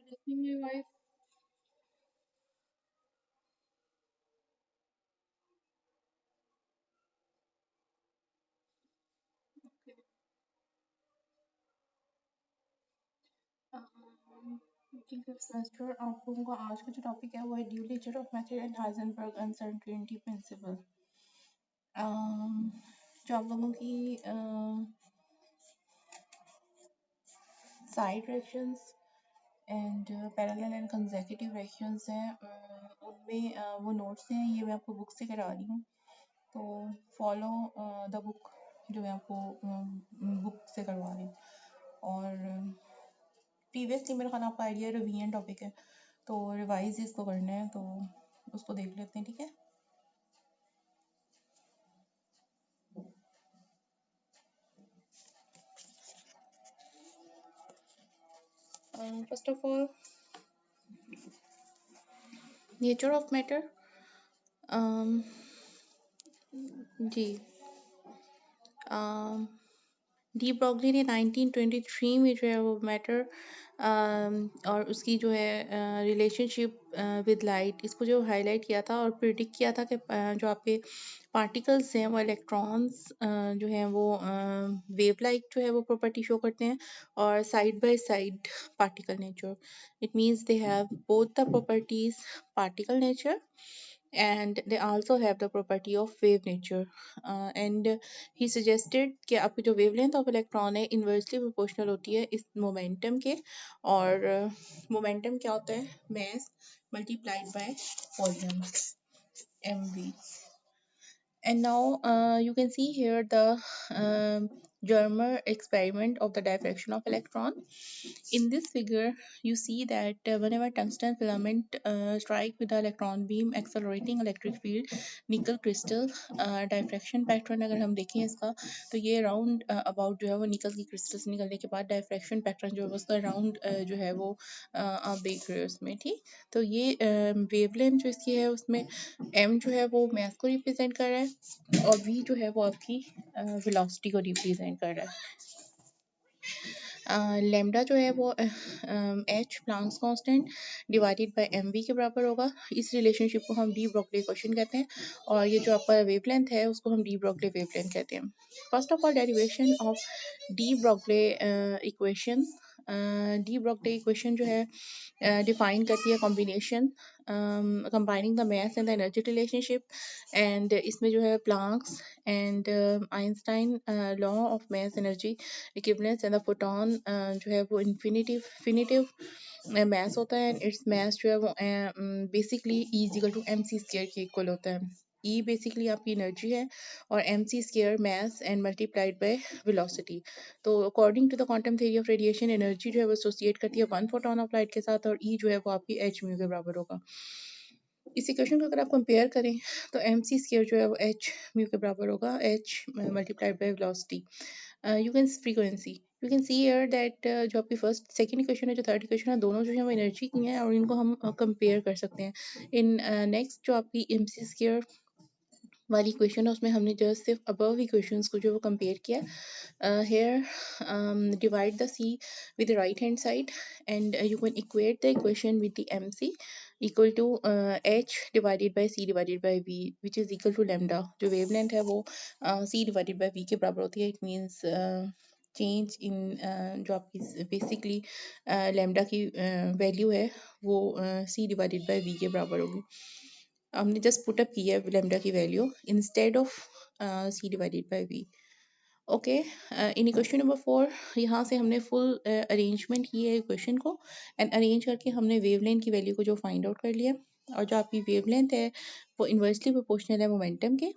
listening my wife. Semester आप लोगों का आज का जो टॉपिक है वो है due nature of method and Heisenberg uncertainty principle. जो आप लोगों की side reactions and parallel and consecutive reactions हैं, उनमें वो नोट्स हैं, ये मैं आपको बुक से करा रही हूँ। तो फॉलो द बुक, जो मैं आपको बुक से करवा रही हूँ। और प्रीवियसली मेरा खाना आपका आइडिया रिवीजन टॉपिक है, तो रिवाइज इसको करना है, तो उसको देख लेते हैं, ठीक है। First of all, nature of matter. जी, डी ब्रॉगली ने 1923 में जो है वो मैटर और उसकी जो है रिलेशनशिप विद लाइट, इसको जो हाईलाइट किया था और प्रिडिक्ट किया था कि जो आपके पार्टिकल्स हैं वो इलेक्ट्रॉन्स जो हैं वो वेव लाइक जो है वो प्रॉपर्टी शो करते हैं, और side by side particle nature, it means they have both the properties particle nature and they also have the property of wave nature, and he suggested कि आपकी जो wavelength of electron है inversely proportional होती है इस momentum के, और momentum क्या होता है, mass multiplied by volume, mv. And now you can see here the Germer experiment of the diffraction of electron. In this figure, you see that whenever tungsten filament strike with the electron beam accelerating electric field, nickel crystal diffraction pattern अगर हम देखें इसका, तो ये round about जो है वो निकल की क्रिस्टल से निकलने के बाद डायफ्रैक्शन पैटर्न जो है उसका राउंड जो है वो आप देख रहे हो उसमें, ठीक। तो ये वेवलेंथ जो इसकी है उसमें m जो है वो मैथ को रिप्रेजेंट कर रहा है, और v जो है वो आपकी वेलोसिटी को रिप्रेजेंट कर रहा है। लेमडा जो है वो H Planck's constant divided by M V के बराबर होगा। इस रिलेशनशिप को हम डी ब्रोगली इक्वेशन कहते हैं, और ये जो आपका वेवलेंथ है उसको हम डी ब्रोगली वेवलेंथ कहते हैं। First of all, derivation of de Broglie equation. De Broglie equation जो है डिफाइन करती है combination combining the math and the energy relationship, and इसमें जो है Planck's and Einstein law of math energy equivalence and the photon जो है वो इन्फिनिटिव मैथ होता है, एंड इट्स मैथ जो है वो basically E equal to M C square के इक्वल होता है। ई बेसिकली आपकी एनर्जी है, और M C square math and multiplied by velocity. तो according to the quantum theory of radiation, energy जो है वो एसोसिएट करती है वन फोटोन ऑफ लाइट के साथ, और ई जो है वो आपकी एच म्यू के बराबर होगा। इस इक्वेशन को अगर आप कंपेयर करें तो एम सी स्क्वायर जो है वो एच म्यू के बराबर होगा, H multiplied by velocity. You can frequency, you can see here that जो आपकी फर्स्ट सेकंड इक्वेशन है, जो थर्ड इक्वेशन है, दोनों जो है वो एनर्जी की हैं, और इनको हम कंपेयर कर सकते हैं। इन नेक्स्ट जो आपकी एम सी स्क्वायर वाली इक्वेशन है उसमें हमने जस्ट सिर्फ अबव इक्वेशंस को जो वो कंपेयर किया। Here divide the c with the right hand side, and you can equate the equation with the mc equal to h divided by c divided by v, which is equal to lambda। जो wavelength है वो c divided by v के बराबर होती है। It means change in जो आपकी basically lambda की वैल्यू है वो c डिवाइडेड बाय v के बराबर होगी। हमने जस्ट पुट अप किया है लैम्डा की value instead of c divided by v। Okay, in equation number 4 यहाँ से हमने फुल अरेंजमेंट की है इक्वेशन को, एंड अरेंज करके हमने वेवलेंथ की वैल्यू को जो फाइंड आउट कर लिया, और जो आपकी वेवलेंथ है वो इन्वर्सली प्रोपोर्शनल है मोमेंटम के,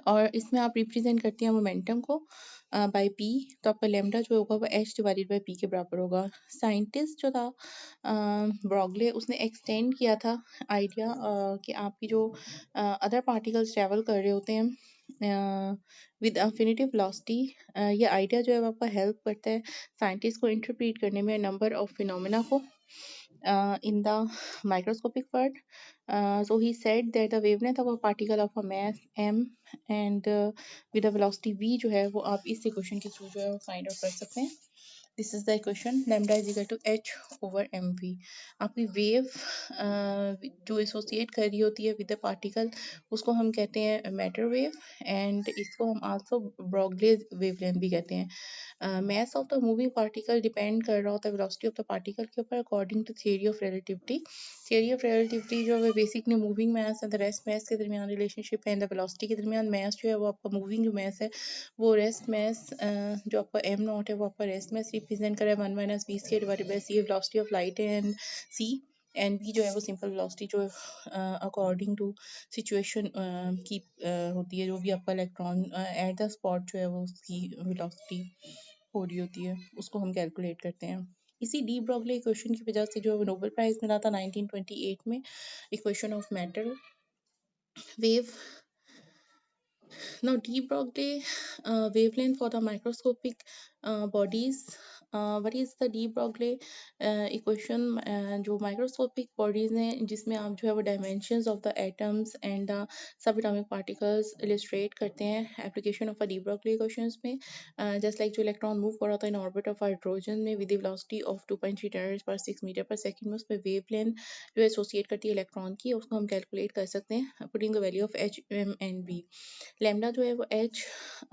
और इसमें आप रिप्रेजेंट करते हैं मोमेंटम को बाय पी, तो आपका लेमडा जो होगा वो एच डिवाइडेड बाय पी के बराबर होगा। साइंटिस्ट जो था ब्रॉगले, उसने एक्सटेंड किया था आइडिया कि आपकी जो अदर पार्टिकल्स ट्रैवल कर रहे होते हैं विद इंफिनिटी वेलोसिटी, ये आइडिया जो है वो आपका हेल्प करता है साइंटिस्ट को इंटरप्रेट करने में नंबर ऑफ फिनोमेना को in the microscopic part. So he said that the wavelength of a particle of a mass m and with a velocity v जो है वो आप इस इक्वेशन के थ्रू जो है वो फाइंड आउट कर सकते हैं। This is the equation lambda is equal to H over M V. आपकी वेव जो एसोसिएट कर रही होती है विद द पार्टिकल उसको हम कहते हैं मैटर वेव, एंड इसको हम आल्सो ब्रोगली वेवलेंथ भी कहते हैं। मास of the moving particle depend कर रहा होता है वेलोसिटी ऑफ द पार्टिकल के ऊपर according to theory of relativity. Theory of relativity जो है basically moving mass and the rest mass के दरमियान रिलेशनशिप है, एंड द वेलोसिटी के दरमियान मास जो है वो आपका मूविंग जो मास है वो रेस्ट मास जो आपका एम नॉट है वो आपका रेस्ट मास रिप्रेजेंट करे 1 minus V C divided by C velocity of light and C, and V जो है वो सिंपल वेलोसिटी जो अकॉर्डिंग टू सिचुएशन की होती है, जो भी आपका इलेक्ट्रॉन एट द स्पॉट जो है वो उसकी वेलोसिटी हो रही होती है उसको हम कैलकुलेट करते हैं। इसी डी ब्रोगली इक्वेशन की वजह से जो नोबेल प्राइज मिला था 1928 में, equation of matter wave. Now, de Broglie wavelength for the microscopic bodies. What is the de Broglie equation? जो microscopic bodies हैं जिसमें आप जो है वो dimensions of the atoms and the subatomic particles illustrate करते हैं application of a de Broglie equations में, just like जो electron move कर रहा था in orbit of hydrogen में with the velocity of 2.3 10 per 6 metre पर सेकंड में उसमें wavelength जो एसोसिएट करती है इलेक्ट्रॉन की उसको हम कैलकुलेट कर सकते हैं putting the value of h m and v। Lambda जो है वो H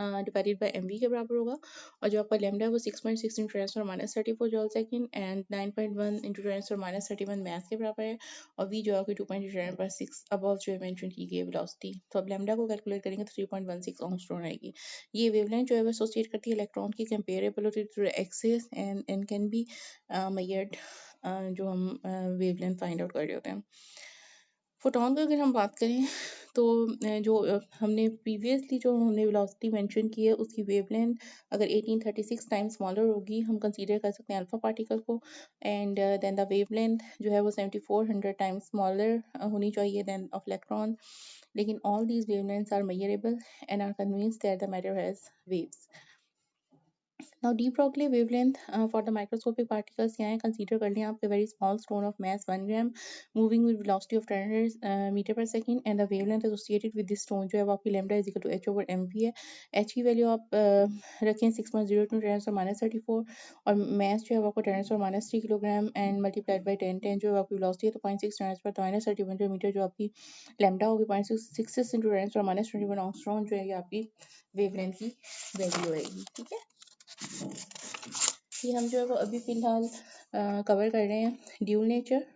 divided by M V के बराबर होगा, और जो आपका लैम्डा है वो 6.6 into 10⁻34 जॉल second and 9.1 into 10⁻31 math के बराबर है, और वी जो है आपकी 2.6 अबव जो है मेंशन की गई वेलोसिटी। तो अब लैम्डा को कैलकुलेट करेंगे तो 3.16 एंगस्ट्रॉम आएगी। ये वेवलेंथ जो है वो एसोसिएट करती है इलेक्ट्रॉन की comparable to axis and can be measured जो हम वेवलेंथ फाइंड आउट कर रहे होते हैं। फोटोन की अगर हम बात करें तो जो हमने प्रीवियसली जो हमने वेलोसिटी मेंशन की है उसकी वेवलेंथ अगर 1836 टाइम्स स्मॉलर होगी हम कंसीडर कर सकते हैं अल्फा पार्टिकल को, एंड देन द वेवलेंथ जो है वो 7400 टाइम्स स्मॉलर होनी चाहिए देन ऑफ इलेक्ट्रॉन। लेकिन all these wavelengths are measurable and are convinced that the matter has waves. Now, de Broglie wavelength for the microscopic particles यहाँ है, consider कर लें आप a very small stone of mass 1 gram moving with velocity of 10 meter per second, and the wavelength associated with this stone जो है वो आपकी lambda is equal to h over mv है। h की वैल्यू आप रखें 6.02 10⁻34 और mass जो है वो आपको 10⁻³ किलोग्राम एंड मल्टीप्लाइड बाई 10 जो है आपकी velocity है तो 0.6 10⁻31 मीटर जो आपकी lambda होगी 0.66 इंटू 10⁻21 ऑक्स्ट्रॉन जो है ये आपकी वेवलेंथ की वैल्यू आएगी। ठीक है, ये हम जो है वो अभी फ़िलहाल कवर कर रहे हैं ड्यूल नेचर।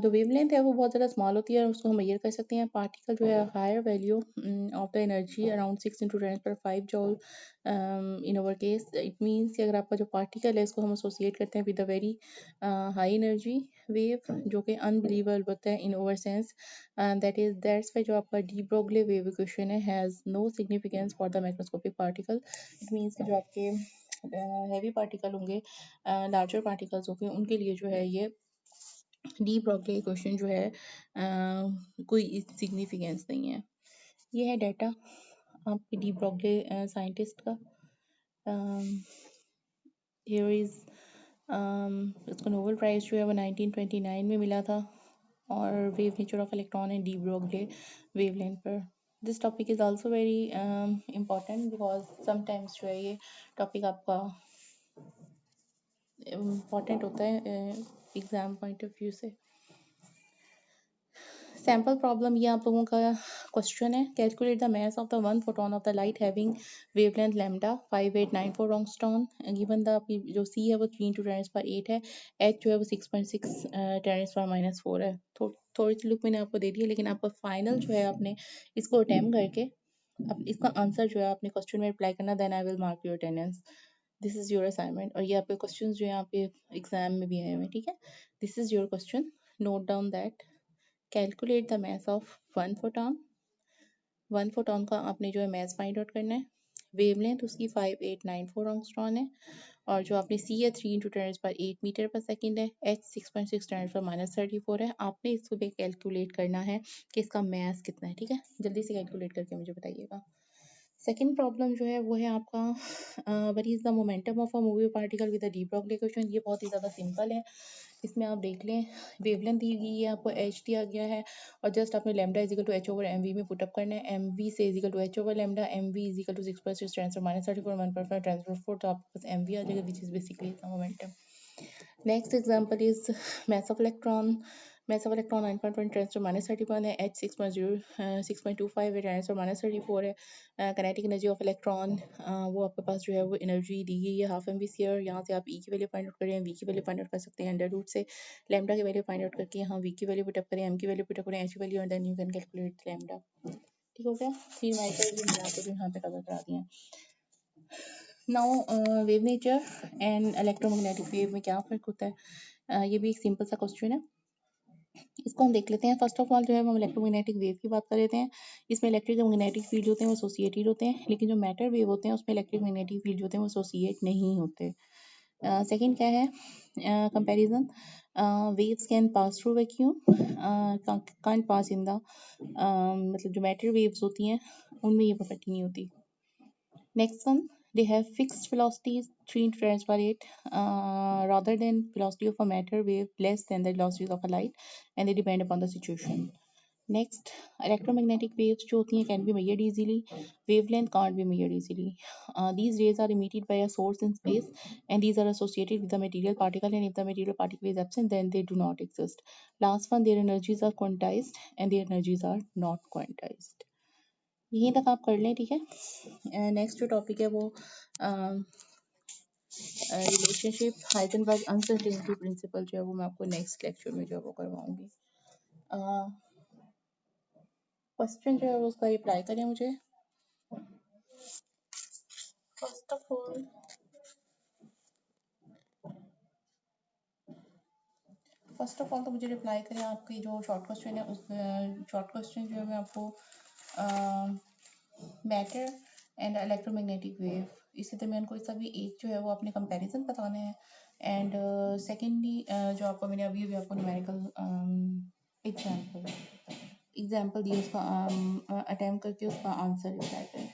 जो वेवलेंथ है वो बहुत ज़्यादा स्मॉल होती है और उसको हम मेजर कर सकते हैं। पार्टिकल जो है higher value of the energy around 6 into 10⁻5 joule in our case. It means कि अगर आपका जो पार्टिकल है इसको हम एसोसिएट करते हैं with a very high energy wave जो कि अनबिलीवेबल होता है in over sense, that's why जो आपका डी ब्रोगली वेव इक्वेशन है has no significance for the microscopic particle. It means कि जो आपके हैवी पार्टिकल होंगे, लार्जर पार्टिकल्स होंगे, उनके लिए जो है ये डी ब्रोगली इक्वेशन जो है कोई सिग्निफिकेंस नहीं है। ये है डाटा आपके डी ब्रोगली साइंटिस्ट का। हियर इज इसको नोबेल प्राइज जो है वो 1929 में मिला था, और wave nature of electron and de Broglie wavelength पर। This topic is also very important because sometimes जो है ये टॉपिक आपका इम्पॉर्टेंट होता है एग्ज़ाम पॉइंट ऑफ व्यू से। सैम्पल प्रॉब्लम ये आप लोगों का क्वेश्चन है, calculate the mass of the one photon of the light having wavelength lambda 5894 angstrom. Given the आपकी जो सी है वो 3 इंटू 10⁻8 है, एच जो है वो 6.6 10⁻⁴ है। थोड़ी सी लुक मैंने आपको दे दी है, लेकिन आपका फाइनल जो है आपने इसको अटैम्प्ट करके अब इसका आंसर जो है आपने क्वेश्चन में अप्लाई करना, then I will mark your attendance. This is your assignment, और ये आपके क्वेश्चंस जो है आपके एग्जाम में भी आए हुए हैं। ठीक है, this is your question, note down that. Calculate the mass of one photon का आपने जो है मास फाइंड आउट करना है। वेवलेंथ उसकी 5894 एंगस्ट्रॉम है, और जो आपने सी है 3 इंटू 10⁻8 मीटर पर सेकंड है, एच 6.6 10⁻34 है। आपने इसको भी कैलकुलेट करना है कि इसका मास कितना है। ठीक है, जल्दी से कैलकुलेट करके मुझे बताइएगा। सेकेंड प्रॉब्लम जो है वो है आपका what is the momentum of a moving particle with a de Broglie equation. ये बहुत ही ज़्यादा सिंपल है। इसमें आप देख लें वेवलेंथ दी गई है, आपको एच दिया गया है और जस्ट आपने lambda is equal to H over M V में पुटअप करना है। एम वी से is equal to H over lambda, M V is equal to 6.6 transfer minus 34 1.5 transfer 4, तो आपके पास एम वी आ जाएगा which is basically the momentum. Next example is mass of electron. Mass of electron 9.1 tends to minus 31 है, H 6.0 6.25 है, tends to minus 34 है। Kinetic energy of electron वो आपके पास जो है वो एनर्जी दी गई है हाफ एम वी स्क्वायर। यहाँ से आप E की वैल्यू फाइंड आउट करें, V की वैल्यू फाइंड आउट कर सकते हैं अंडर रूट से, लैम्डा की वैल्यू फाइंड आउट करके यहाँ V की वैल्यू पुटअप करें, M की वैल्यू पुटअप करें, H की value, and then you can calculate lambda. ठीक हो गया। 3 माइक्रो भी मैंने आपको यहाँ पे कवर करा दिया। Now wave nature and electromagnetic wave में क्या फ़र्क होता है, ये भी एक सिंपल सा क्वेश्चन है, इसको हम देख लेते हैं। फर्स्ट ऑफ ऑल जो है हम इलेक्ट्रोमैग्नेटिक वेव की बात कर लेते हैं। इसमें इलेक्ट्रिक और मैग्नेटिक फील्ड होते हैं वो एसोसिएटेड होते हैं, लेकिन जो मैटर वेव होते हैं उसमें इलेक्ट्रिक मैग्नेटिक फील्ड होते हैं वो एसोसिएट नहीं होते। सेकंड क्या है comparison, waves can pass through vacuum, can't pass in the मतलब जो मैटर वेव्स होती हैं उनमें ये प्रॉपर्टी नहीं होती। Next one, they have fixed velocities 3 into 10 power 8 rather than velocity of a matter wave less than the velocity of a light, and they depend upon the situation. Next, electromagnetic waves जो होती हैं can be measured easily, wavelength can't be measured easily. These rays are emitted by a source in space and these are associated with the material particle, and if the material particle is absent then they do not exist. Last one, their energies are quantized and their energies are not quantized. यहीं तक आप कर लें, ठीक है। Next जो topic है वो रिलेशनशिप हाइजेनबर्ग अनसर्टेनिटी प्रिंसिपल जो है वो मैं आपको नेक्स्ट लेक्चर में जो है वो करवाऊंगी। क्वेश्चन जो है वो उसका रिप्लाई करें मुझे। फर्स्ट ऑफ ऑल तो मुझे रिप्लाई करें आपकी जो शॉर्ट क्वेश्चन है उस शॉर्ट क्वेश्चन जो है मैं आपको मैटर एंड इलेक्ट्रोमैग्नेटिक वेव इसके दरमियान कोई सा भी एक जो है वो आपने कंपैरिजन बताना है। एंड सेकेंडली जो आपको मैंने अभी आपको न्यूमेरिकल एग्जाम्पल दिया उसका अटेम्प्ट करके उसका आंसर रिप्लाई करें,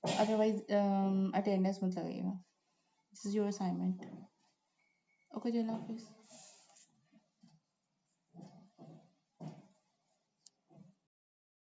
अदरवाइज अटेंडेंस मत लगाइएगा। This is your assignment. Okay, चलो हाफिज़।